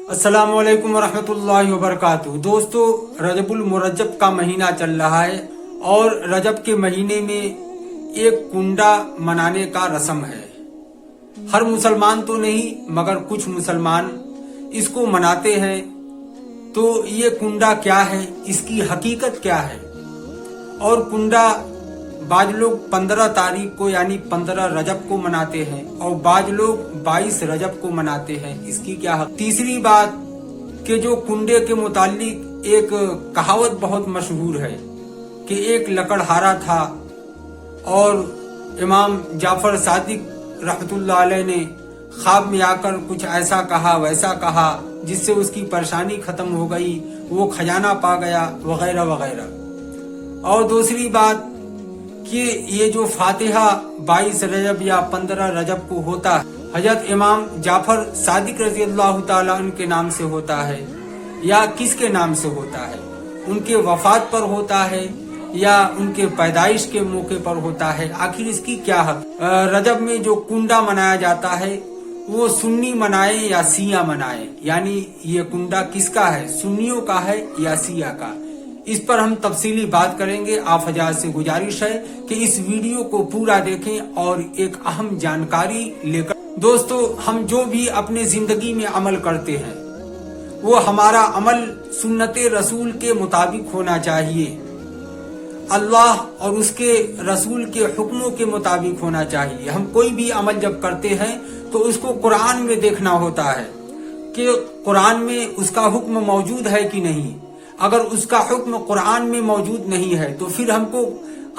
अस्सलाम वालेकुम वरहमतुल्लाहि वबरकातुहू। दोस्तों, रजबुल मुरज्जब का महीना चल रहा है और रजब के महीने में एक कुंडा मनाने का रस्म है। हर मुसलमान तो नहीं मगर कुछ मुसलमान इसको मनाते हैं। तो ये कुंडा क्या है, इसकी हकीकत क्या है? और कुंडा बाज लोग 15 तारीख को यानी 15 रजब को मनाते हैं और बाज लोग 22 रजब को मनाते हैं। इसकी क्या है? तीसरी बात कि जो कुंडे के मुतालिक एक कहावत बहुत मशहूर है कि एक लकड़हारा था और इमाम जाफर सादिक रहमतुल्लाह अलैह ने ख्वाब में आकर कुछ ऐसा कहा वैसा कहा जिससे उसकी परेशानी खत्म हो गई, वो खजाना पा गया वगैरह वगैरह। और दूसरी बात कि ये जो फातिहा 22 रजब या 15 रजब को होता है, हजरत इमाम जाफर सादिक रजी अल्लाह ताला अन्हु के नाम से होता है या किसके नाम से होता है? उनके वफात पर होता है या उनके पैदाइश के मौके पर होता है? आखिर इसकी क्या है? रजब में जो कुंडा मनाया जाता है वो सुन्नी मनाए या सिया मनाए, यानी ये कुंडा किसका है, सुन्नियों का है या सिया का? इस पर हम तफसीली बात करेंगे। आप हजरात से गुजारिश है कि इस वीडियो को पूरा देखें और एक अहम जानकारी लेकर। दोस्तों, हम जो भी अपने जिंदगी में अमल करते हैं वो हमारा अमल सुन्नते रसूल के मुताबिक होना चाहिए, अल्लाह और उसके रसूल के हुक्मों के मुताबिक होना चाहिए। हम कोई भी अमल जब करते हैं तो उसको कुरान में देखना होता है कि कुरान में उसका हुक्म मौजूद है कि नहीं। अगर उसका हुक्म कुरान में मौजूद नहीं है तो फिर हमको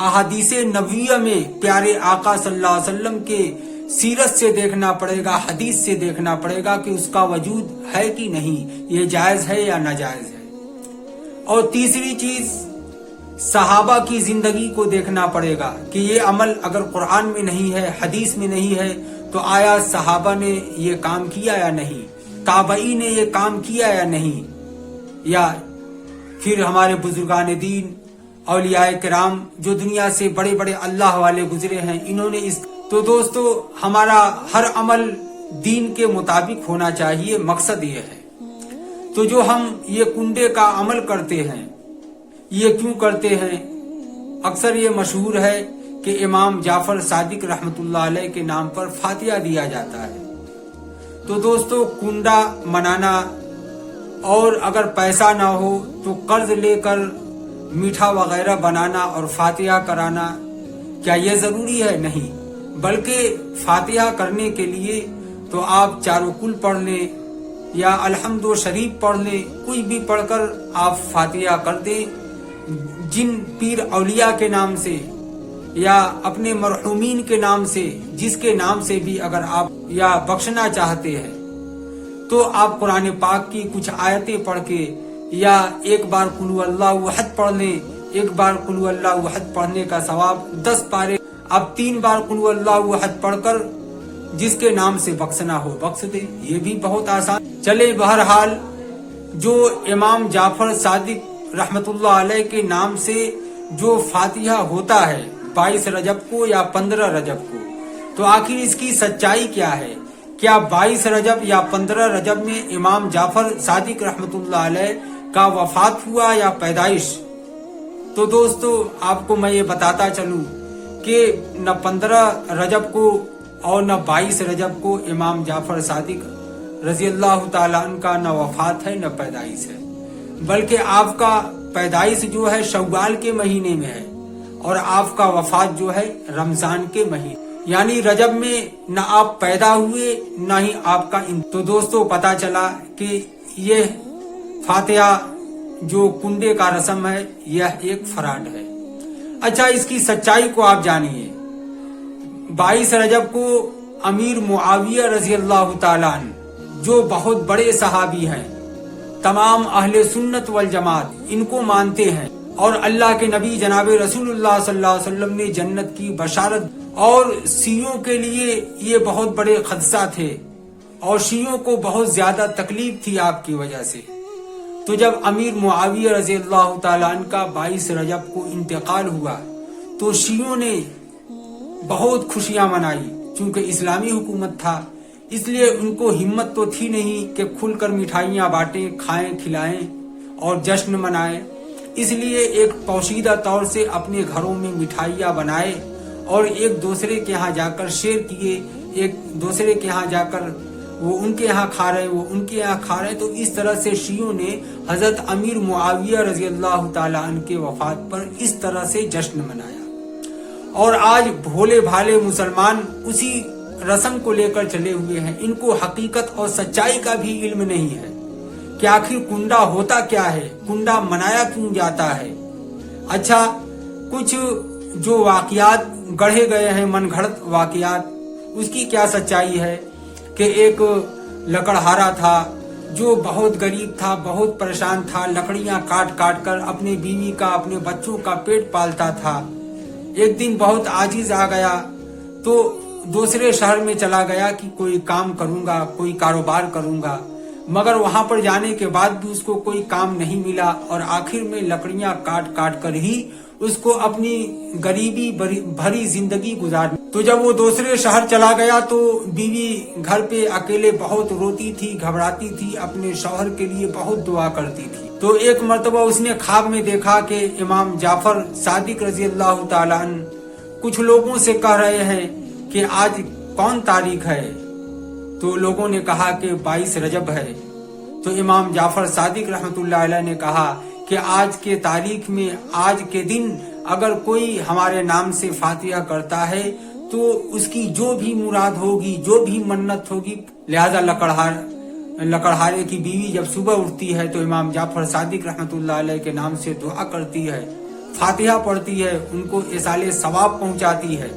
अहादीसे नबविया में प्यारे आका सल्लल्लाहु अलैहि वसल्लम के सीरत से देखना पड़ेगा, हदीस से देखना पड़ेगा कि उसका वजूद है कि नहीं, ये जायज है या नाजायज है। और तीसरी चीज, सहाबा की जिंदगी को देखना पड़ेगा कि ये अमल अगर कुरान में नहीं है, हदीस में नहीं है, तो आया सहाबा ने ये काम किया या नहीं, ताबई ने ये काम किया या नहीं, या फिर हमारे बुजुर्गान दीन औलियाए किराम जो दुनिया से बड़े बड़े अल्लाह वाले गुजरे हैं, इन्होंने इस। तो दोस्तों, हमारा हर अमल दीन के मुताबिक होना चाहिए, मकसद ये है। तो जो हम ये कुंडे का अमल करते हैं ये क्यों करते हैं? अक्सर ये मशहूर है कि इमाम जाफर सादिक रहमतुल्लाह अलैह के नाम पर फातिहा दिया जाता है। तो दोस्तों, कुंडा मनाना और अगर पैसा ना हो तो कर्ज लेकर मीठा वगैरह बनाना और फातिहा कराना, क्या ये जरूरी है? नहीं, बल्कि फातिहा करने के लिए तो आप चारों कुल पढ़ लें या अलहम्दो शरीफ पढ़ लें, कोई भी पढ़कर आप फातिहा कर दें। जिन पीर औलिया के नाम से या अपने मरहूमीन के नाम से, जिसके नाम से भी अगर आप या बख्शना चाहते हैं तो आप कुरान पाक की कुछ आयतें पढ़ के या एक बार कुल हुवल्लाहु अहद पढ़ लें। एक बार कुल हुवल्लाहु अहद पढ़ने का सवाब 10 पारे, अब 3 बार कुल हुवल्लाहु अहद पढ़कर जिसके नाम से बख्शना हो बख्श दे, ये भी बहुत आसान। चले, बहरहाल जो इमाम जाफर सादिक रहमतुल्लाह अलैह के नाम से जो फातिहा होता है 22 रजब को या 15 रजब को, तो आखिर इसकी सच्चाई क्या है? क्या 22 रजब या 15 रजब में इमाम जाफर सादिक रहमतुल्लाह अलैह का वफात हुआ या पैदाइश? तो दोस्तों, आपको मैं ये बताता चलूं कि न 15 रजब को और न 22 रजब को इमाम जाफर सादिक रजी अल्लाह ताला अन्हु का न वफात है न पैदाइश है, बल्कि आपका पैदाइश जो है शव्वाल के महीने में है और आपका वफात जो है रमजान के महीने, यानी रजब में न आप पैदा हुए न ही आपका। तो दोस्तों, पता चला कि ये फातिहा जो कुंडे का रस्म है यह एक फराड है। अच्छा, इसकी सच्चाई को आप जानिए। 22 रजब को अमीर मुआविया रजी अल्लाह ताला अन्हु, जो बहुत बड़े सहाबी हैं, तमाम अहले सुन्नत वल जमात इनको मानते हैं और अल्लाह के नबी जनाब रसूलुल्लाह सल्लल्लाहु अलैहि वसल्लम ने जन्नत की बशारत, और शियों के लिए ये बहुत बड़े खदशा थे और शियों को बहुत ज्यादा तकलीफ थी आपकी वजह से। तो जब अमीर मुआविया रजी अल्लाह ताला अन्हु का 22 रजब को इंतकाल हुआ तो शियों ने बहुत खुशियां मनाई, चूंकि इस्लामी हुकूमत था, اس لیے ان کو ہمت تو تھی نہیں کہ کھل کر مٹھائیاں بانٹیں، کھائیں کھلائیں اور جشن منائیں۔ اس لیے ایک پوشیدہ طور سے اپنے گھروں میں مٹھائیاں بنائے اور ایک دوسرے کے ہاں جا کر شیئر کیے، ایک دوسرے کے ہاں جا کر وہ ان کے یہاں کھا رہے، وہ ان کے یہاں کھا رہے۔ تو اس طرح سے شیعوں نے حضرت امیر معاویہ رضی اللہ تعالیٰ عنہ کے وفات پر اس طرح سے جشن منایا۔ اور آج بھولے بھالے مسلمان اسی رسم کو لے کر چلے ہوئے ہیں۔ ان کو حقیقت اور سچائی کا بھی علم نہیں ہے کہ آخر کنڈا ہوتا کیا ہے، کنڈا منایا کیوں جاتا ہے۔ اچھا، کچھ جو واقعات گڑھے گئے ہیں، من گھڑت واقعات، اس کی کیا سچائی ہے کہ ایک لکڑہارا تھا جو بہت غریب تھا، بہت پریشان تھا، لکڑیاں کاٹ کاٹ کر اپنے بیوی کا، اپنے بچوں کا پیٹ پالتا تھا۔ ایک دن بہت عاجز آ گیا تو دوسرے شہر میں چلا گیا کہ کوئی کام کروں گا، کوئی کاروبار کروں گا، مگر وہاں پر جانے کے بعد بھی اس کو کوئی کام نہیں ملا اور آخر میں لکڑیاں کاٹ کاٹ کر ہی اس کو اپنی غریبی بھری زندگی گزارنی۔ تو جب وہ دوسرے شہر چلا گیا تو بیوی گھر پہ اکیلے بہت روتی تھی، گھبراتی تھی، اپنے شوہر کے لیے بہت دعا کرتی تھی۔ تو ایک مرتبہ اس نے خواب میں دیکھا کہ امام جعفر صادق رضی اللہ تعالیٰ عنہ کچھ لوگوں سے کہہ رہے ہیں کہ آج کون تاریخ ہے؟ تو لوگوں نے کہا کہ 22 رجب ہے۔ تو امام جعفر صادق رحمۃ اللہ علیہ نے کہا کہ آج کے تاریخ میں، آج کے دن اگر کوئی ہمارے نام سے فاتحہ کرتا ہے تو اس کی جو بھی مراد ہوگی، جو بھی منت ہوگی، لہذا لکڑہارے کی بیوی جب صبح اٹھتی ہے تو امام جعفر صادق رحمۃ اللہ علیہ کے نام سے دعا کرتی ہے، فاتحہ پڑھتی ہے، ان کو ایصال ثواب پہنچاتی ہے۔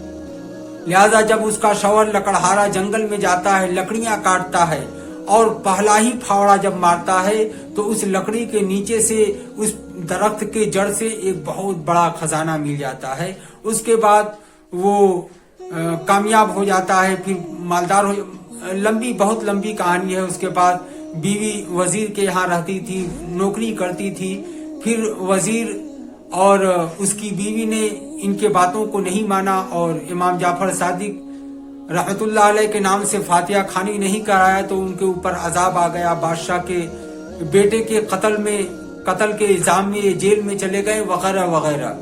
لہذا جب اس کا شوہر لکڑہارا جنگل میں جاتا ہے، لکڑیاں کاٹتا ہے اور پہلا ہی پھاوڑا جب مارتا ہے تو اس لکڑی کے نیچے سے، اس درخت کے جڑ سے ایک بہت بڑا خزانہ مل جاتا ہے۔ اس کے بعد وہ کامیاب ہو جاتا ہے، پھر مالدار ہو۔ بہت لمبی کہانی ہے۔ اس کے بعد بیوی وزیر کے یہاں رہتی تھی، نوکری کرتی تھی، پھر وزیر اور اس کی بیوی نے ان کے باتوں کو نہیں مانا اور امام جعفر صادق رحمت اللہ علیہ کے نام سے فاتحہ خوانی نہیں کرایا تو ان کے اوپر عذاب آ گیا۔ بادشاہ کے بیٹے کے قتل کے الزام میں یہ جیل میں چلے گئے، وغیرہ وغیرہ۔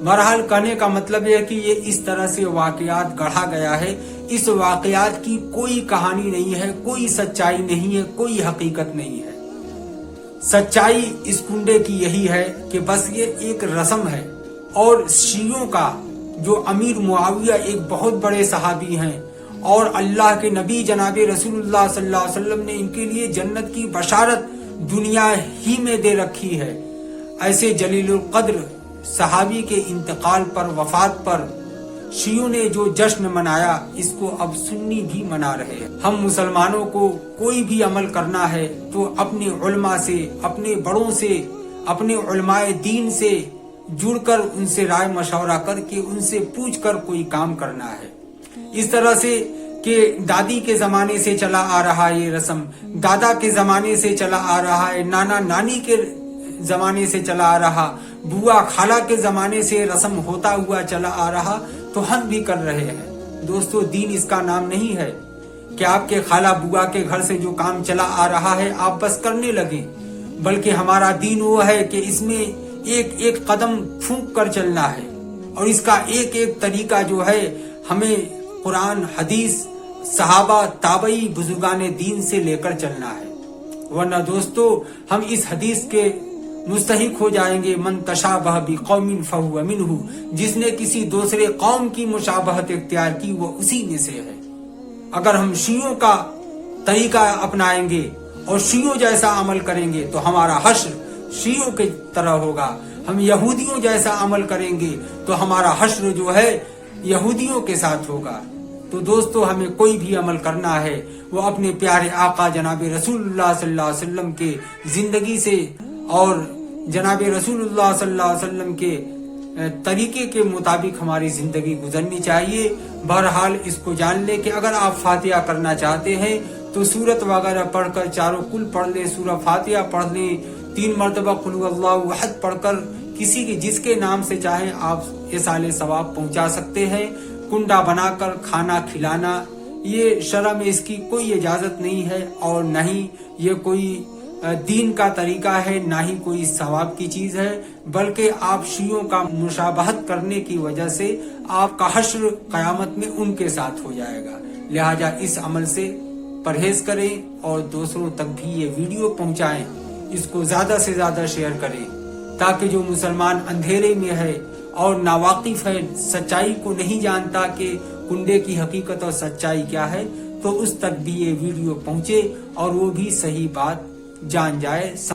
بہرحال کہنے کا مطلب یہ ہے کہ یہ اس طرح سے واقعات گڑھا گیا ہے۔ اس واقعات کی کوئی کہانی نہیں ہے، کوئی سچائی نہیں ہے، کوئی حقیقت نہیں ہے۔ سچائی اس کنڈے کی یہی ہے کہ بس یہ ایک رسم ہے، اور شیعوں کا جو امیر معاویہ ایک بہت بڑے صحابی ہیں اور اللہ کے نبی جناب رسول اللہ صلی اللہ علیہ وسلم نے ان کے لیے جنت کی بشارت دنیا ہی میں دے رکھی ہے، ایسے جلیل القدر صحابی کے انتقال پر، وفات پر شیعوں نے جو جشن منایا، اس کو اب سنی بھی منا رہے ہیں۔ ہم مسلمانوں کو کوئی بھی عمل کرنا ہے تو اپنے علماء سے، اپنے بڑوں سے، اپنے علماء دین سے جڑ کر، ان سے رائے مشورہ کر کے، ان سے پوچھ کر کوئی کام کرنا ہے۔ اس طرح سے کہ دادی کے زمانے سے چلا آ رہا ہے یہ رسم، دادا کے زمانے سے چلا آ رہا ہے، نانا نانی کے زمانے سے چلا آ رہا، بوا خالہ کے زمانے سے رسم ہوتا ہوا چلا آ رہا، تو ہم بھی کر رہے ہیں۔ دوستو، دین اس کا نام نہیں ہے کہ آپ کے خالہ بوا کے گھر سے جو کام چلا آ رہا ہے آپ بس کرنے لگیں، بلکہ ہمارا دین وہ ہے کہ اس میں ایک ایک قدم پھونک کر چلنا ہے، اور اس کا ایک ایک طریقہ جو ہے ہمیں قرآن، حدیث، صحابہ، تابعی، بزرگان دین سے لے کر چلنا ہے۔ ورنہ دوستو، ہم اس حدیث کے مستحق ہو جائیں گے، من تشابہ بقوم فہو منہ، جس نے کسی دوسرے قوم کی مشابہت اختیار کی وہ اسی میں سے ہے۔ اگر ہم شیعوں کا طریقہ اپنائیں گے اور شیعوں جیسا عمل کریں گے تو ہمارا حشر شیعوں کی طرح ہوگا، ہم یہودیوں جیسا عمل کریں گے تو ہمارا حشر جو ہے یہودیوں کے ساتھ ہوگا۔ تو دوستو، ہمیں کوئی بھی عمل کرنا ہے وہ اپنے پیارے آقا جناب رسول اللہ صلی اللہ علیہ وسلم کے زندگی سے اور جناب رسول اللہ صلی اللہ علیہ وسلم کے طریقے کے مطابق ہماری زندگی گزرنی چاہیے۔ بہرحال اس کو جان لیں کہ اگر آپ فاتحہ کرنا چاہتے ہیں تو سورت وغیرہ پڑھ کر، چاروں کل پڑھ لیں، سورہ فاتحہ پڑھ لیں، 3 مرتبہ قل هو اللہ احد پڑھ کر کسی کی جس کے نام سے چاہیں آپ ایصال ثواب پہنچا سکتے ہیں۔ کنڈا بنا کر کھانا کھلانا ये शरम में इसकी कोई इजाजत नहीं है और न ही ये कोई दीन का तरीका है, ना ही कोई सवाब की चीज है, बल्कि आप शियों का मुशाबहत करने की वजह से आपका हश्र कयामत में उनके साथ हो जाएगा। लिहाजा इस अमल से परहेज करें और दूसरों तक भी ये वीडियो पहुंचाएं, इसको ज्यादा से ज्यादा शेयर करें, ताकि जो मुसलमान अंधेरे में है और नावाकिफ है, सच्चाई को नहीं जानता कि कुंडे की हकीकत और सच्चाई क्या है, तो उस तक भी ये वीडियो पहुंचे और वो भी सही बात जान जाए।